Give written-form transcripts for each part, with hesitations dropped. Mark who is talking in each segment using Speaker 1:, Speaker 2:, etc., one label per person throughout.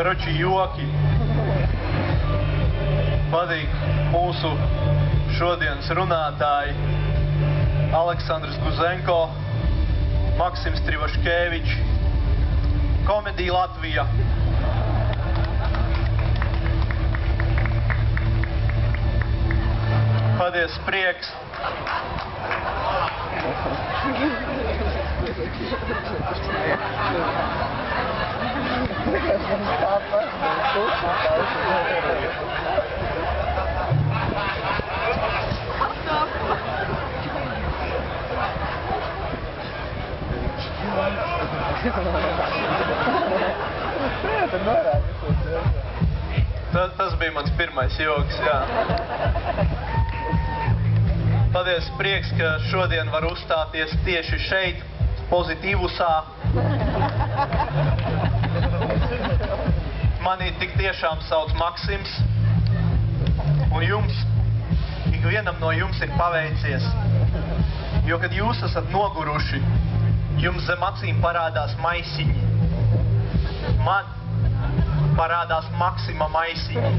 Speaker 1: Karoči joki. Patīk mūsu šodienas runātāji Aleksandrs Guzenko, Maksims Trivaškevičs, Komedija Latvija. Paldies, prieks. Tas bija mans pirmais joks, jā. Paldies, prieks, ka šodien var uzstāties tieši šeit, Pozitīvusā. Mani tik tiešām sauc Maksims, un jums, ikvienam no jums ir paveicies. Jo, kad jūs esat noguruši, jums zem acīm parādās maisiņi. Man parādās Maksima maisiņi.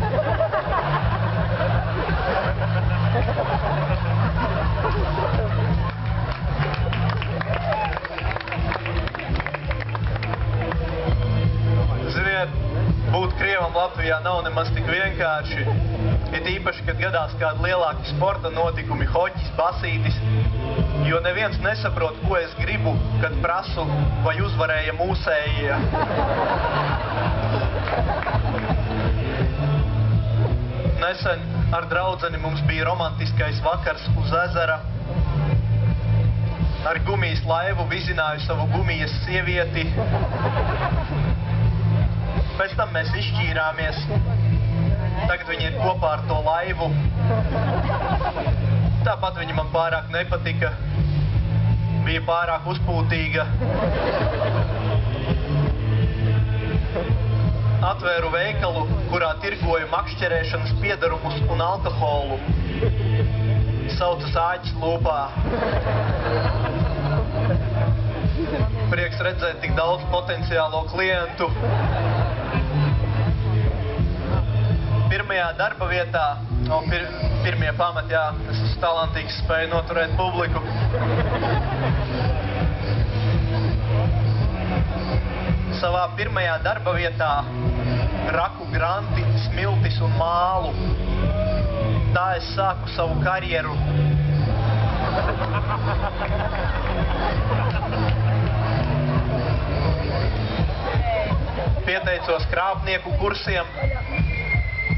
Speaker 1: Ziniet, būt Krievam Latvijā nav nemaz tik vienkārši. Ir īpaši, kad gadās kādi lielāki sporta notikumi, hoķis, basītis, jo neviens nesaprot, ko es gribu, kad prasu, vai uzvarēja mūsējie. Nesen ar draudzeni mums bija romantiskais vakars uz ezera. Ar gumijas laivu vizināju savu gumijas sievieti. Pēc tam mēs izšķīrāmies. Tagad viņi ir kopā ar to laivu. Tāpat viņa man pārāk nepatika. Bija pārāk uzpūtīga. Atvēru veikalu, kurā tirgoju makšķerēšanas piedarumus un alkoholu. Saucas āķis lūpā. Prieks redzēt tik daudz potenciālo klientu. Pirmajā darba vietā, pirmie pamati, jā, es esmu talantīgs, spēju noturēt publiku. Savā pirmajā darba vietā raku granti, smiltis un mālu. Tā es sāku savu karjeru. Pieteicos krāpnieku kursiem,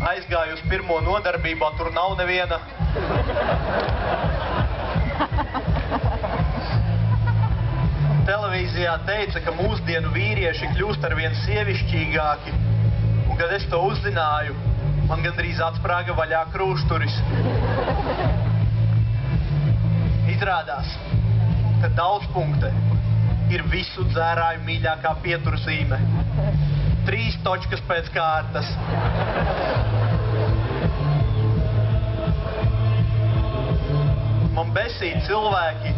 Speaker 1: aizgāju uz pirmo nodarbībā, tur nav neviena. Televīzijā teica, ka mūsdienu vīrieši kļūst arvien sievišķīgāki, un kad es to uzzināju, man gandrīz atsprāga vaļā krūšturis. Izrādās, ka daudzpunkte ir visu dzērāju mīļākā pieturzīme. 3 točkas pēc kārtas. Man besīja cilvēki,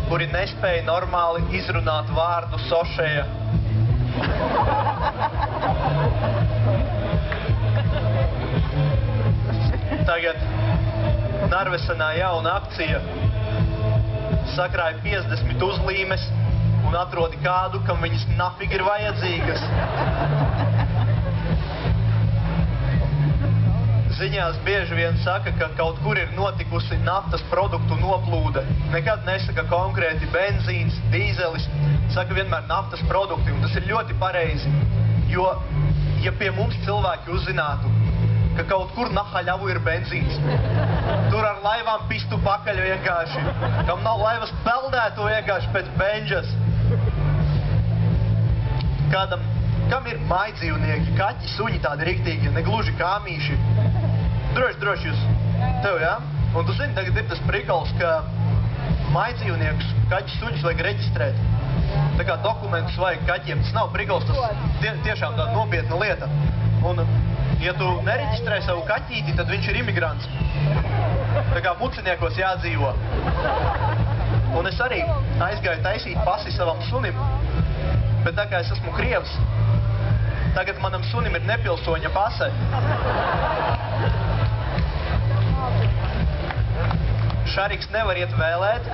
Speaker 1: kuri nespēja normāli izrunāt vārdu sošeja. Tagad Narvesenā jauna akcija. Sakrāja 50 uzlīmes un atrodi kādu, kam viņas nafig ir vajadzīgas. Ziņās bieži vien saka, ka kaut kur ir notikusi naftas produktu noplūde. Nekad nesaka konkrēti benzīns, dīzelis, saka vienmēr naftas produkti, un tas ir ļoti pareizi. Jo, ja pie mums cilvēki uzzinātu, ka kaut kur nahaļavu ir benzīns, tur ar laivām pistu pakaļ vienkārši, kam nav laivas peldētu vienkārši pēc benžas. Kādam, kam ir mājdzīvnieki, kaķi, suņi tādi riktīgi, negluži kāmīši. Droši jūs, tev, jā? Un tu zini, tagad ir tas prikals, ka mājdzīvniekus, kaķis, suņus vajag reģistrēt. Tā kā dokumentus vajag kaķiem, tas nav prikals, tas tiešām tāda nopietna lieta. Un, ja tu nereģistrē savu kaķīti, tad viņš ir imigrants. Tā kā muciniekos jādzīvo. Un es arī aizgāju taisīt pasi savam sunim, bet tā kā es esmu krievs, Tagad manam sunim ir nepilsoņa pase. Šariks nevar iet vēlēt,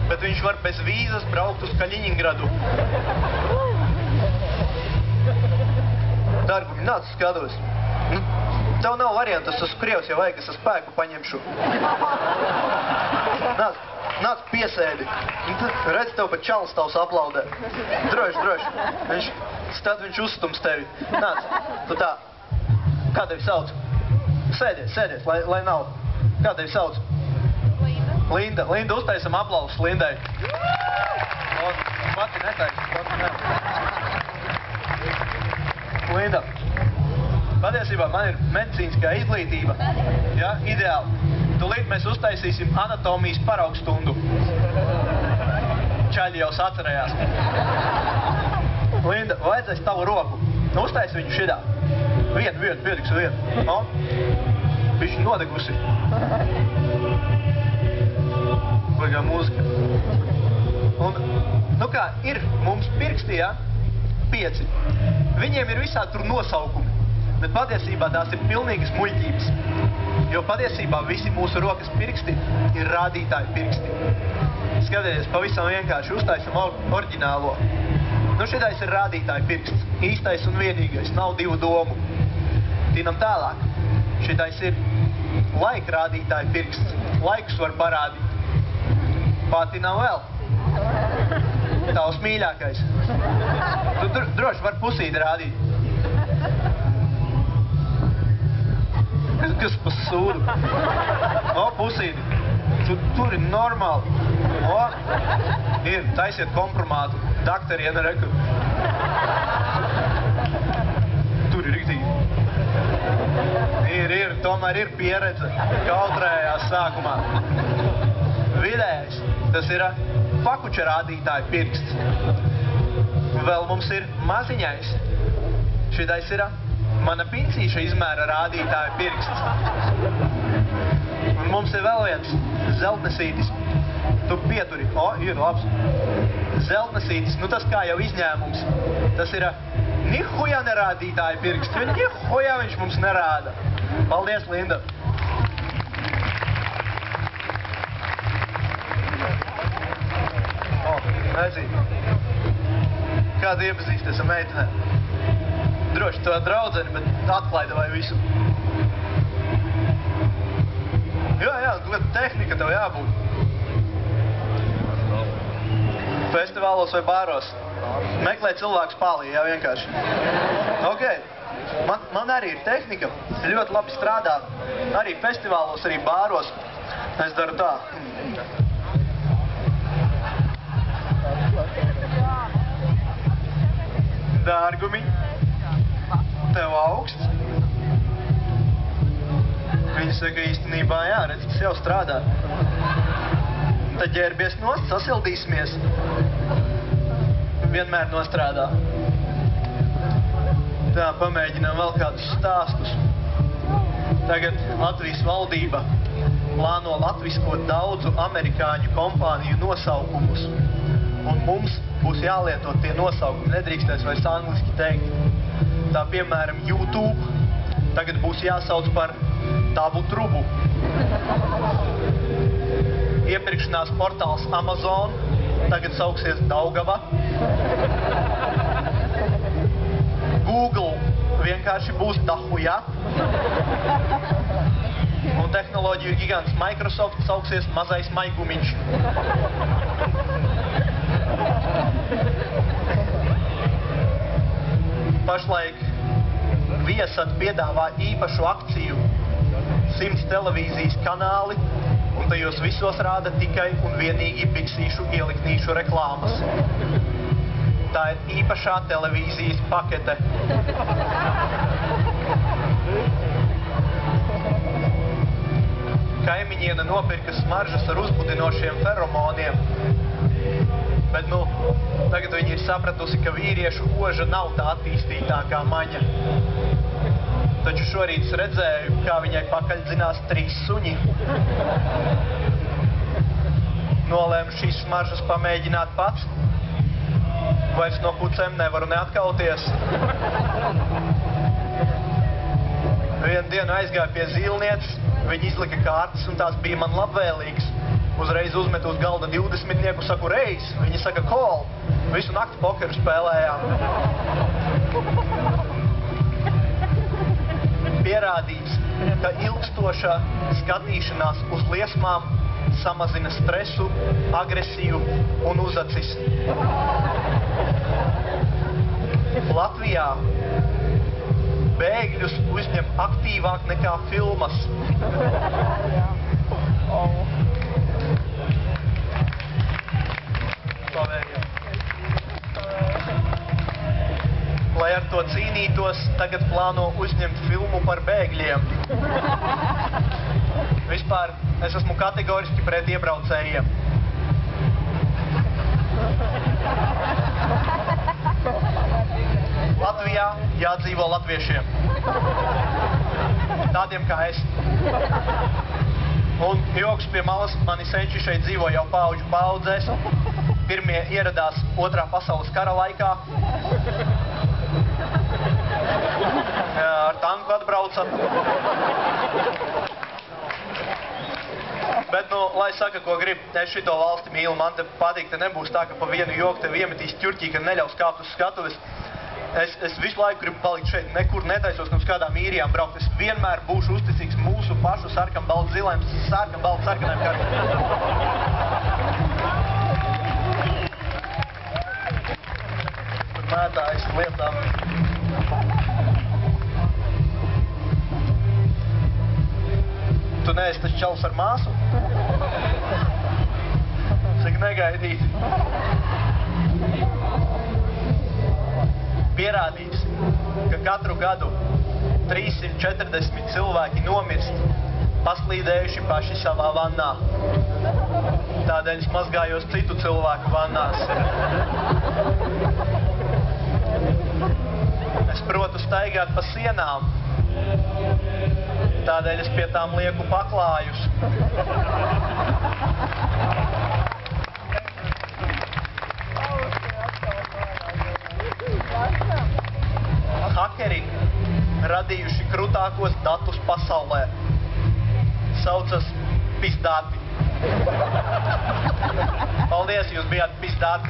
Speaker 1: bet viņš var bez vīzas braukt uz Kaļiņingradu. Dargumi, nāc, skatos. Tev nav variantu, es esmu Krievs, ja vajag, es ar spēku paņemšu. Nāc, piesēdi. Redz, tev pat čalis tavs aplaudē. Droši. Tad viņš uzstums tevi. Nāc, tu tā. Kā tevi sauc? Sēdies, lai nav. Kā tevi sauc? Linda. Linda, uztaisam aplausus Lindai. Pati netaisi. Linda, patiesībā man ir medicīniskā izglītība. Ja, ideāli. Tūlīt mēs uztaisīsim anatomijas paraugstundu. Čaļi jau sacerējās. Linda, vajadzēs tavu roku. Uztaisi viņu šidā. Vienu, pielikšu vienu. O, bišķi nodegusi. Vajagā mūzika. Un, nu kā, ir mums pirksti, ja? 5. Viņiem ir visādi tur nosaukumi. Bet patiesībā tās ir pilnīgas muļķības. Jo patiesībā visi mūsu rokas pirksti ir rādītāji pirksti. Skatieties, pavisam vienkārši uztaisam oriģinālo. Nu, šitais ir rādītāji pirksts. Īstais un vienīgais. Nav divu domu. Tinam tālāk. Šitais ir laika rādītāji pirksts. Laikus var parādīt. Patinam vēl. Tavs mīļākais. Tu droši var pusīti rādīt. Kas pa sūdu? O, pusīti. Tur ir normāli. O, ir, taisiet kompromātu. Dakteriena reku. Tur ir riktīgi. Ir, tomēr ir pieredze. Kautrējās sākumā. Vidējais, tas ir pakuča rādītāja pirksts. Vēl mums ir maziņais. Šitais ir mana pincīša izmēra rādītāja pirksts. Un mums ir vēl viens zeltnesītis. Tu pieturi. O, ir labs. Zeltnesītis, nu tas kā jau izņēmums. Tas ir nihuja nerādītāja pirksts. Nihuja viņš mums nerāda. Paldies, Linda. O, nezinu. Kāda iepazīsties ar meitenēm? Droši to draudzeni, bet atklaida vai visu. Jā, tehnika tev jābūt. Festivālos vai bāros. Meklē cilvēku spālī, jā, vienkārši. Ok. Man arī ir tehnika. Ļoti labi strādā. Arī festivālos, arī bāros. Es daru tā. Dārgumi. Tev augsts. Viņi saka īstenībā, jā, redz, tas jau strādā. Tad ģērbies nost, sasildīsimies. Vienmēr nostrādā. Tā, pamēģinām vēl kādus stāstus. Tagad Latvijas valdība plāno latviskot daudzu amerikāņu kompāniju nosaukumus. Un mums būs jālietot tie nosaukumi, nedrīkstēs vairs angliski teikt. Tā, piemēram, YouTube tagad būs jāsauc par Tavu trubu. Iepirkšanās portāls Amazon tagad sauksies Daugava. Google vienkārši būs Dahuja. Un tehnoloģiju gigants Microsoft sauksies Mazais Maigumiņš. Pašlaik Viesat piedāvā īpašu akciju 100 televīzijas kanāli, un tajos visos rāda tikai un vienīgi biksīšu ieliknīšu reklāmas. Tā ir īpašā televīzijas pakete. Kaimiņiene nopirka smaržas ar uzbudinošiem feromoniem. Bet, tagad viņi ir sapratusi, ka vīriešu oža nav tā attīstītākā maņa. Taču šorīt es redzēju, kā viņai pakaļ dzinās 3 suņi. Nolēmu šīs smaržas pamēģināt pats. Vairs no kucēm nevaru neatkauties. Vienu dienu aizgāju pie zīlnieces, viņi izlika kārtas un tās bija man labvēlīgas. Uzreiz uzmetu uz galda 20-nieku, saku reiz, viņi saka call. Visu nakti pokeru spēlējām. Pierādīts, ka ilgstoša skatīšanās uz liesmām samazina stresu, agresiju un uzacis. Latvijā bēgļus uzņem aktīvāk nekā filmas. Lai ar to cīnītos, tagad plāno uzņemt filmu par bēgļiem. Vispār es esmu kategoriski pret iebraucējiem. Latvijā jādzīvo latviešiem. Tādiem kā es. Un joks pie malas, mani senči šeit dzīvo jau paudžu paudzēs. Pirmie ieradās Otrā pasaules kara laikā. Ar tanku atbrauca. Bet, lai saka, ko grib, es šito valsti mīlu, man te patīk, te nebūs tā, ka pa vienu joku tev iemetīs ķurķī, ka neļaus kāpt uz skatuves. Es visu laiku gribu palikt šeit, nekur netaisos uz kādām īrijām braukt. Es vienmēr būšu uzticīgs mūsu pašu sarkanbaltu zilēm, sarkanbaltu sarkanēm kartām. Tur mētājas lietām. Tu neesi taču čalis ar māsu? Cik negaidīt. Pierādīts, ka katru gadu 340 cilvēki nomirst, paslīdējuši paši savā vannā. Tādēļ es mazgājos citu cilvēku vannās. Es protu staigāt pa sienām. Tādēļ es pie tām lieku paklājus. Hakeri radījuši krutākos datus pasaulē. Saucas pizdāti. Paldies, jūs bijāt pizdāti.